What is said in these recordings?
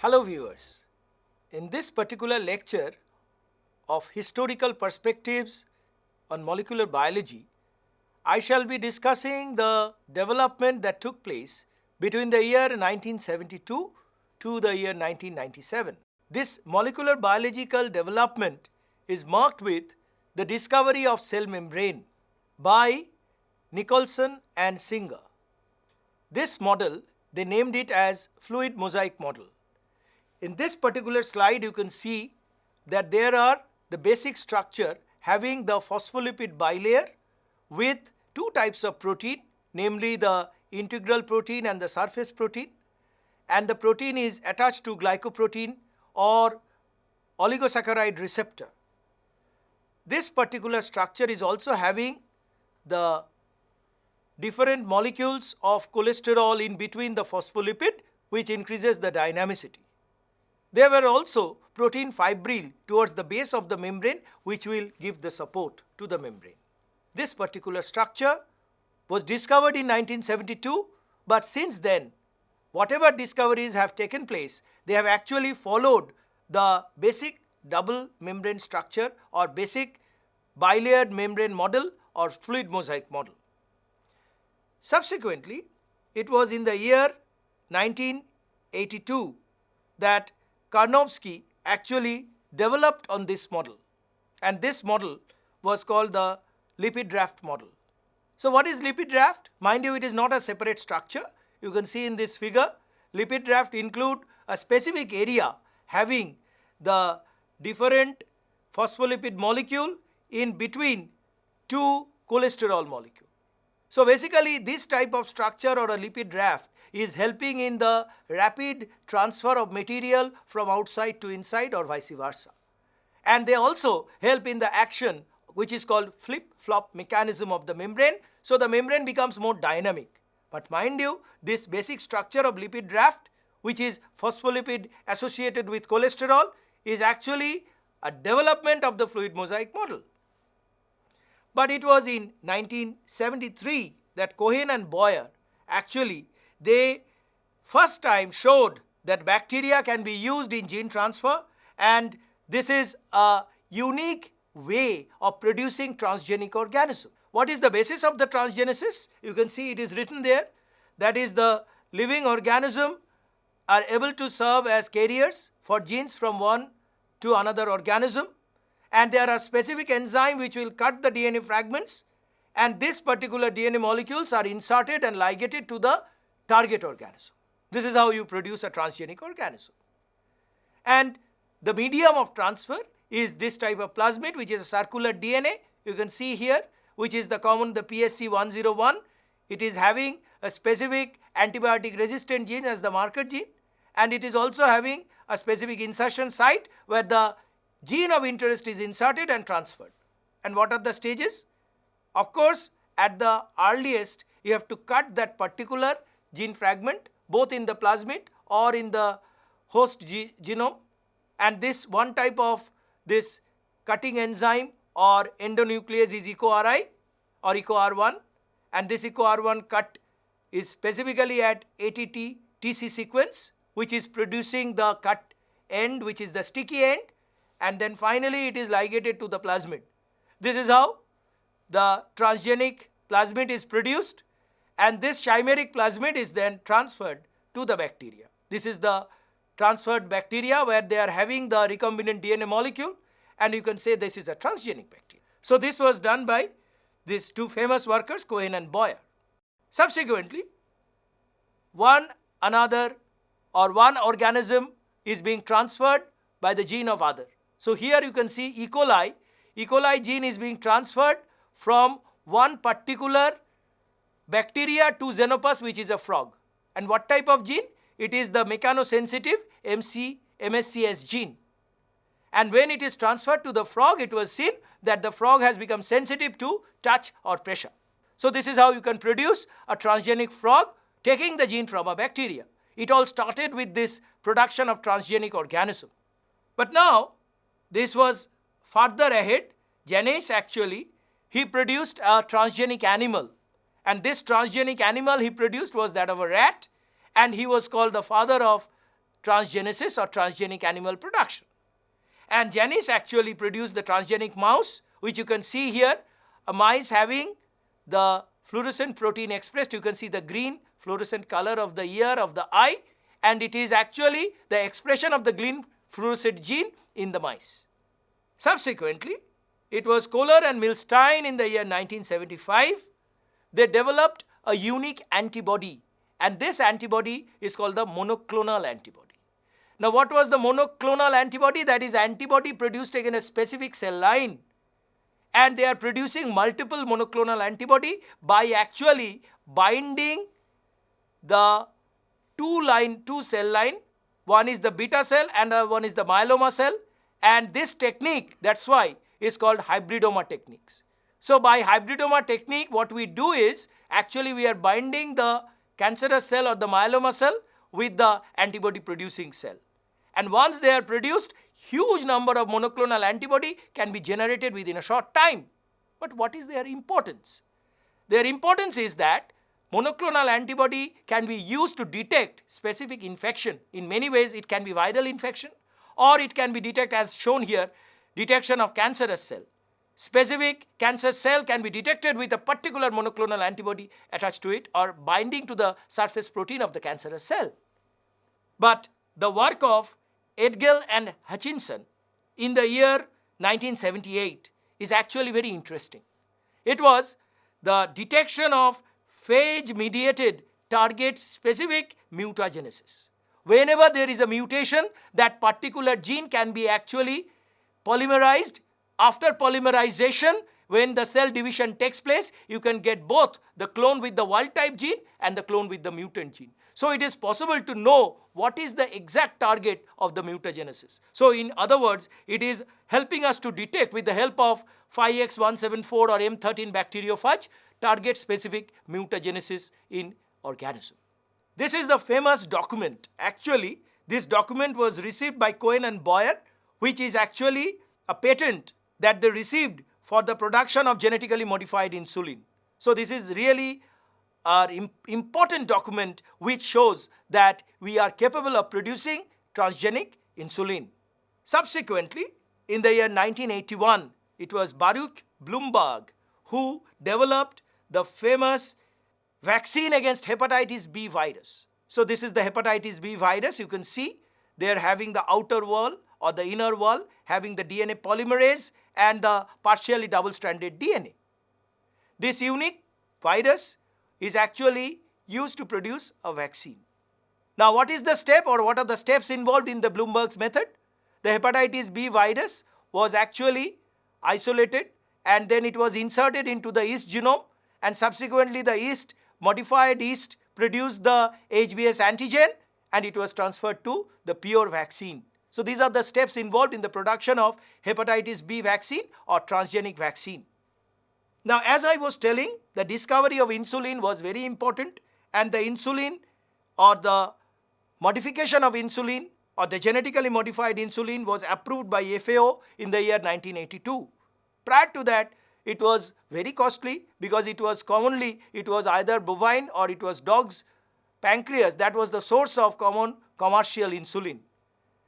Hello viewers, in this particular lecture of historical perspectives on molecular biology, I shall be discussing the development that took place between the year 1972 to the year 1997. This molecular biological development is marked with the discovery of cell membrane by Nicholson and Singer. This model, they named it as fluid mosaic model. In this particular slide, you can see that there are the basic structure having the phospholipid bilayer with two types of protein, namely the integral protein and the surface protein, and the protein is attached to glycoprotein or oligosaccharide receptor. This particular structure is also having the different molecules of cholesterol in between the phospholipid, which increases the dynamicity. There were also protein fibril towards the base of the membrane, which will give the support to the membrane. This particular structure was discovered in 1972, but since then, whatever discoveries have taken place, they have actually followed the basic double membrane structure or basic bilayered membrane model or fluid mosaic model. Subsequently, it was in the year 1982 that Karnofsky actually developed on this model, and this model was called the lipid raft model. So what is lipid raft? Mind you, it is not a separate structure. You can see in this figure, lipid raft include a specific area having the different phospholipid molecule in between two cholesterol molecule. So basically this type of structure or a lipid raft is helping in the rapid transfer of material from outside to inside or vice versa. And they also help in the action which is called flip-flop mechanism of the membrane, so the membrane becomes more dynamic. But mind you, this basic structure of lipid raft, which is phospholipid associated with cholesterol, is actually a development of the fluid mosaic model. But it was in 1973 that Cohen and Boyer actually they first time showed that bacteria can be used in gene transfer, and this is a unique way of producing transgenic organism. What is the basis of the transgenesis? You can see it is written there. That is, the living organism are able to serve as carriers for genes from one to another organism, and there are specific enzymes which will cut the DNA fragments, and this particular DNA molecules are inserted and ligated to the target organism. This is how you produce a transgenic organism. And the medium of transfer is this type of plasmid, which is a circular DNA. You can see here, which is the common, the PSC 101. It is having a specific antibiotic resistant gene as the marker gene, and it is also having a specific insertion site where the gene of interest is inserted and transferred. And what are the stages? Of course, at the earliest, you have to cut that particular gene fragment both in the plasmid or in the host genome, and this one type of this cutting enzyme or endonuclease is EcoRI or EcoR1, and this EcoR1 cut is specifically at ATT TC sequence, which is producing the cut end, which is the sticky end, and then finally it is ligated to the plasmid. This is how the transgenic plasmid is produced, and this chimeric plasmid is then transferred to the bacteria. This is the transferred bacteria where they are having the recombinant DNA molecule, and you can say this is a transgenic bacteria. So this was done by these two famous workers, Cohen and Boyer. Subsequently, one organism is being transferred by the gene of other. So here you can see E. coli gene is being transferred from one particular bacteria to Xenopus, which is a frog. And what type of gene? It is the mechanosensitive MSCS gene. And when it is transferred to the frog, it was seen that the frog has become sensitive to touch or pressure. So this is how you can produce a transgenic frog taking the gene from a bacteria. It all started with this production of transgenic organism. But now this was further ahead. Janesch actually, he produced a transgenic animal, and this transgenic animal he produced was that of a rat, and he was called the father of transgenesis or transgenic animal production. And Janus actually produced the transgenic mouse, which you can see here, a mice having the fluorescent protein expressed. You can see the green fluorescent color of the ear, of the eye, and it is actually the expression of the green fluorescent gene in the mice. Subsequently, it was Kohler and Milstein in the year 1975. They developed a unique antibody, and this antibody is called the monoclonal antibody. Now, what was the monoclonal antibody? That is antibody produced against a specific cell line, and they are producing multiple monoclonal antibody by actually binding the two cell line. One is the beta cell and one is the myeloma cell, and this technique, that's why, is called hybridoma techniques. So by hybridoma technique, what we do is actually we are binding the cancerous cell or the myeloma cell with the antibody producing cell. And once they are produced, huge number of monoclonal antibody can be generated within a short time. But what is their importance? Their importance is that monoclonal antibody can be used to detect specific infection. In many ways, it can be viral infection, or it can be detected, as shown here, detection of cancerous cell. Specific cancer cell can be detected with a particular monoclonal antibody attached to it or binding to the surface protein of the cancerous cell. But the work of Edgell and Hutchinson in the year 1978 is actually very interesting. It was the detection of phage-mediated target-specific mutagenesis. Whenever there is a mutation, that particular gene can be actually polymerized. After polymerization, when the cell division takes place, you can get both the clone with the wild type gene and the clone with the mutant gene. So it is possible to know what is the exact target of the mutagenesis. So in other words, it is helping us to detect with the help of 5X174 or M13 bacteriophage target specific mutagenesis in organism. This is the famous document. Actually, this document was received by Cohen and Boyer, which is actually a patent that they received for the production of genetically modified insulin. So this is really an important document which shows that we are capable of producing transgenic insulin. Subsequently, in the year 1981, it was Baruch Blumberg who developed the famous vaccine against hepatitis B virus. So this is the hepatitis B virus. You can see they are having the outer wall or the inner wall having the DNA polymerase and the partially double-stranded DNA. This unique virus is actually used to produce a vaccine. Now, what is the step or what are the steps involved in the Blumberg's method? The hepatitis B virus was actually isolated and then it was inserted into the yeast genome, and subsequently the modified yeast produced the HBs antigen and it was transferred to the pure vaccine. So these are the steps involved in the production of hepatitis B vaccine or transgenic vaccine. Now, as I was telling, the discovery of insulin was very important, and the insulin or the modification of insulin or the genetically modified insulin was approved by FAO in the year 1982. Prior to that, it was very costly because it was either bovine or it was dog's pancreas that was the source of common commercial insulin.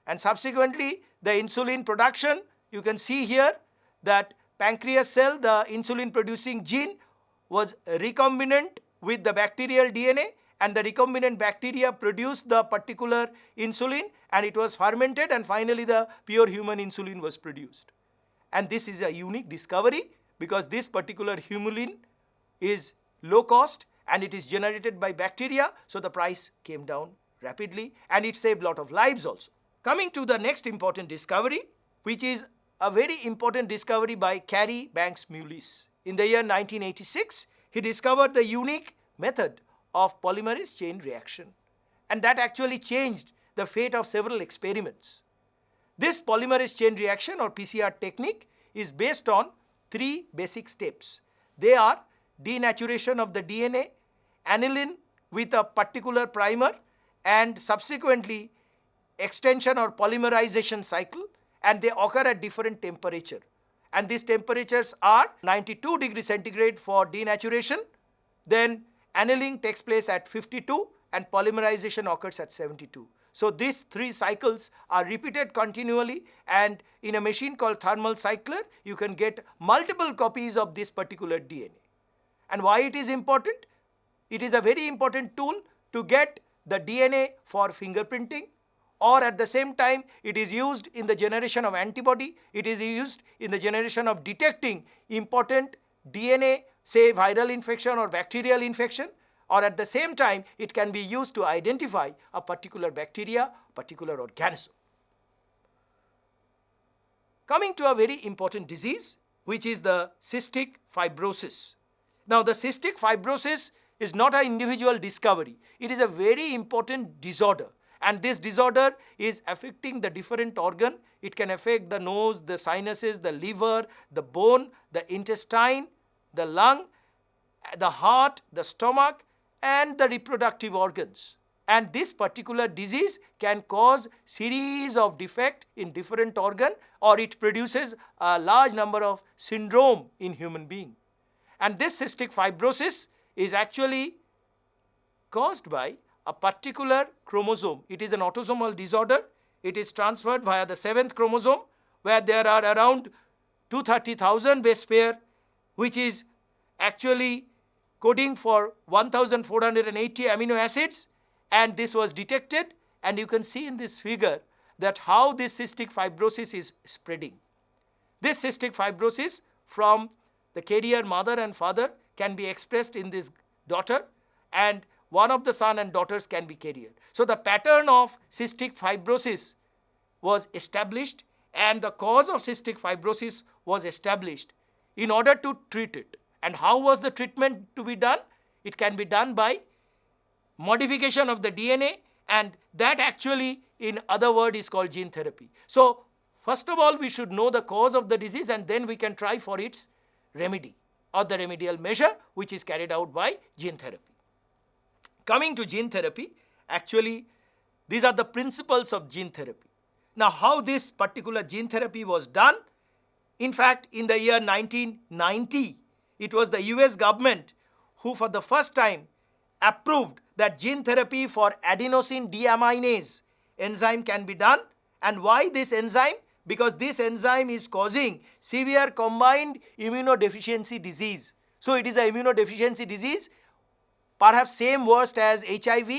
And subsequently, the insulin production, you can see here that pancreas cell, the insulin producing gene was recombinant with the bacterial DNA, and the recombinant bacteria produced the particular insulin and it was fermented, and finally the pure human insulin was produced. And this is a unique discovery because this particular humulin is low cost and it is generated by bacteria, so the price came down rapidly and it saved a lot of lives also. Coming to the next important discovery, which is a very important discovery by Cary Banks Mullis. In the year 1986, he discovered the unique method of polymerase chain reaction, and that actually changed the fate of several experiments. This polymerase chain reaction or PCR technique is based on three basic steps. They are denaturation of the DNA, aniline with a particular primer, and subsequently extension or polymerization cycle, and they occur at different temperature. And these temperatures are 92 degrees centigrade for denaturation, then annealing takes place at 52, and polymerization occurs at 72. So these 3 cycles are repeated continually, and in a machine called thermal cycler, you can get multiple copies of this particular DNA. And why it is important? It is a very important tool to get the DNA for fingerprinting, or at the same time it is used in the generation of antibody, it is used in the generation of detecting important DNA, say viral infection or bacterial infection, or at the same time it can be used to identify a particular bacteria, particular organism. Coming to a very important disease, which is the cystic fibrosis. Now the cystic fibrosis is not an individual discovery, it is a very important disorder, and this disorder is affecting the different organ. It can affect the nose, the sinuses, the liver, the bone, the intestine, the lung, the heart, the stomach, and the reproductive organs. And this particular disease can cause series of defect in different organ, or it produces a large number of syndrome in human being. And this cystic fibrosis is actually caused by a particular chromosome. It is an autosomal disorder. It is transferred via the 7th chromosome, where there are around 230,000 base pair, which is actually coding for 1480 amino acids, and this was detected, and you can see in this figure that how this cystic fibrosis is spreading. This cystic fibrosis from the carrier mother and father can be expressed in this daughter, and one of the son and daughters can be carrier. So the pattern of cystic fibrosis was established, and the cause of cystic fibrosis was established in order to treat it. And how was the treatment to be done? It can be done by modification of the DNA, and that actually in other word is called gene therapy. So first of all we should know the cause of the disease, and then we can try for its remedy or the remedial measure, which is carried out by gene therapy. Coming to gene therapy, actually these are the principles of gene therapy. Now how this particular gene therapy was done? In fact, in the year 1990, it was the US government who for the first time approved that gene therapy for adenosine deaminase enzyme can be done. And why this enzyme? Because this enzyme is causing severe combined immunodeficiency disease. So it is an immunodeficiency disease, perhaps same worst as HIV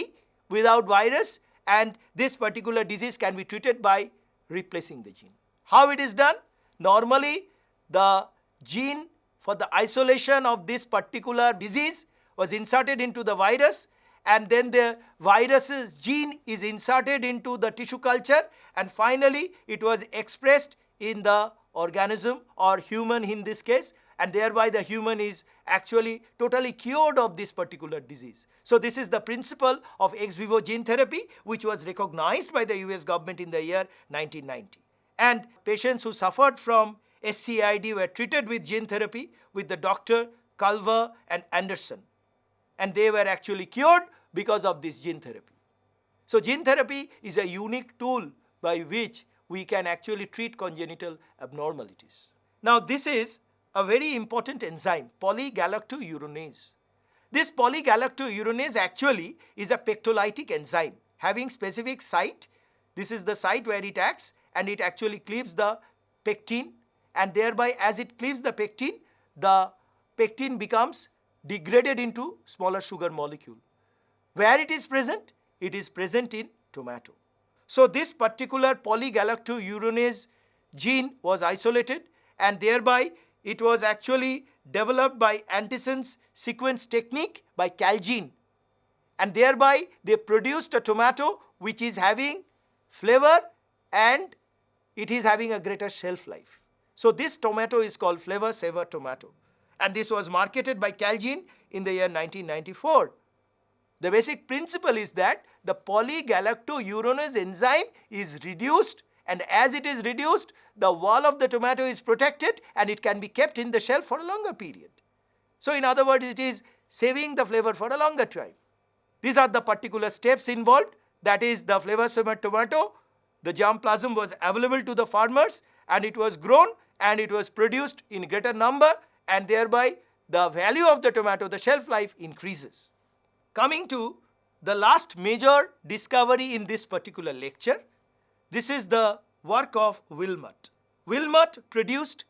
without virus, and this particular disease can be treated by replacing the gene. How it is done? Normally the gene for the isolation of this particular disease was inserted into the virus, and then the virus's gene is inserted into the tissue culture, and finally it was expressed in the organism or human in this case, and thereby the human is actually totally cured of this particular disease. So this is the principle of ex vivo gene therapy, which was recognized by the US government in the year 1990. And patients who suffered from SCID were treated with gene therapy with the Dr. Culver and Anderson, and they were actually cured because of this gene therapy. So gene therapy is a unique tool by which we can actually treat congenital abnormalities. Now this is a very important enzyme, polygalacturonase. This polygalacturonase actually is a pectolytic enzyme having specific site. This is the site where it acts, and it actually cleaves the pectin, and thereby as it cleaves the pectin becomes degraded into smaller sugar molecule. Where it is present? It is present in tomato. So this particular polygalacturonase gene was isolated, and thereby it was actually developed by Anderson's sequence technique by Calgene, and thereby they produced a tomato which is having flavor and it is having a greater shelf life. So this tomato is called flavor saver tomato, and this was marketed by Calgene in the year 1994. The basic principle is that the polygalacturonase enzyme is reduced, and as it is reduced, the wall of the tomato is protected and it can be kept in the shelf for a longer period. So in other words, it is saving the flavor for a longer time. These are the particular steps involved, that is the flavor saver tomato. The germplasm was available to the farmers, and it was grown and it was produced in greater number, and thereby the value of the tomato, the shelf life increases. Coming to the last major discovery in this particular lecture. This is the work of Wilmot. Wilmot produced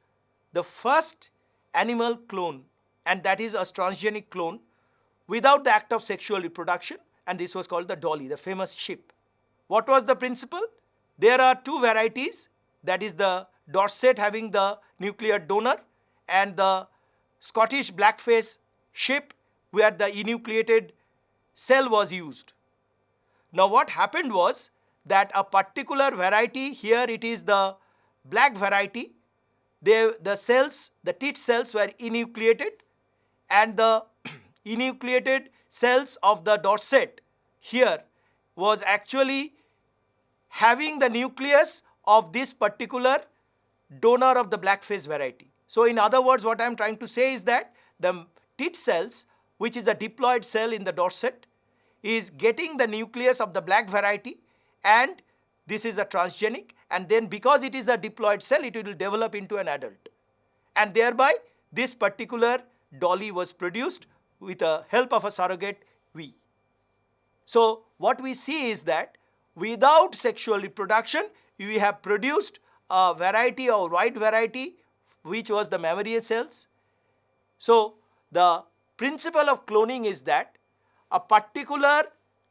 the first animal clone, and that is a transgenic clone without the act of sexual reproduction, and this was called the dolly, the famous sheep. What was the principle? There are two varieties, that is the Dorset having the nuclear donor and the Scottish blackface sheep where the enucleated cell was used. Now what happened was that a particular variety, here it is the black variety, the cells, the teat cells were enucleated, and the enucleated cells of the Dorset here was actually having the nucleus of this particular donor of the blackface variety. So in other words, what I am trying to say is that the teat cells, which is a diploid cell in the Dorset, is getting the nucleus of the black variety, and this is a transgenic, and then because it is a diploid cell, it will develop into an adult, and thereby this particular dolly was produced with the help of a surrogate V. So what we see is that without sexual reproduction, we have produced a variety or wide variety which was the mammalian cells. So the principle of cloning is that a particular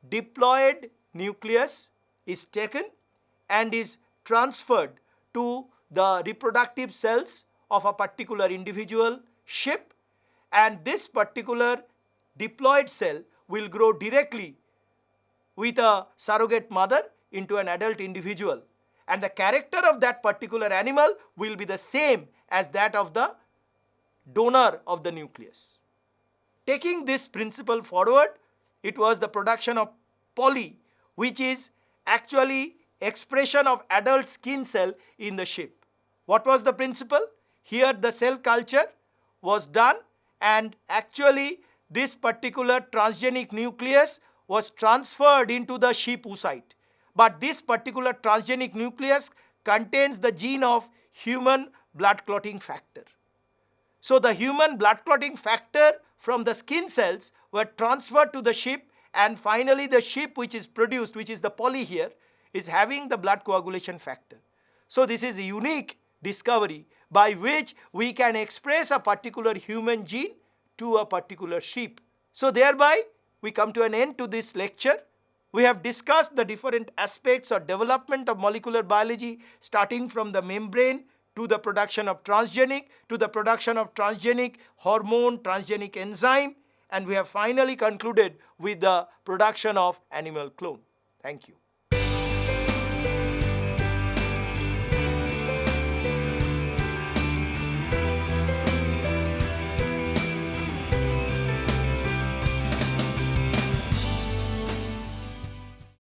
diploid nucleus is taken and is transferred to the reproductive cells of a particular individual sheep, and this particular diploid cell will grow directly with a surrogate mother into an adult individual, and the character of that particular animal will be the same as that of the donor of the nucleus. Taking this principle forward, it was the production of poly, which is actually expression of adult skin cell in the sheep. What was the principle? Here the cell culture was done, and actually this particular transgenic nucleus was transferred into the sheep oocyte. But this particular transgenic nucleus contains the gene of human blood clotting factor. So the human blood clotting factor from the skin cells were transferred to the sheep, and finally the sheep which is produced, which is the poly here, is having the blood coagulation factor. So this is a unique discovery by which we can express a particular human gene to a particular sheep. So thereby we come to an end to this lecture. We have discussed the different aspects or development of molecular biology, starting from the membrane to the production of transgenic, to the production of transgenic hormone, transgenic enzyme, and we have finally concluded with the production of animal clone. Thank you.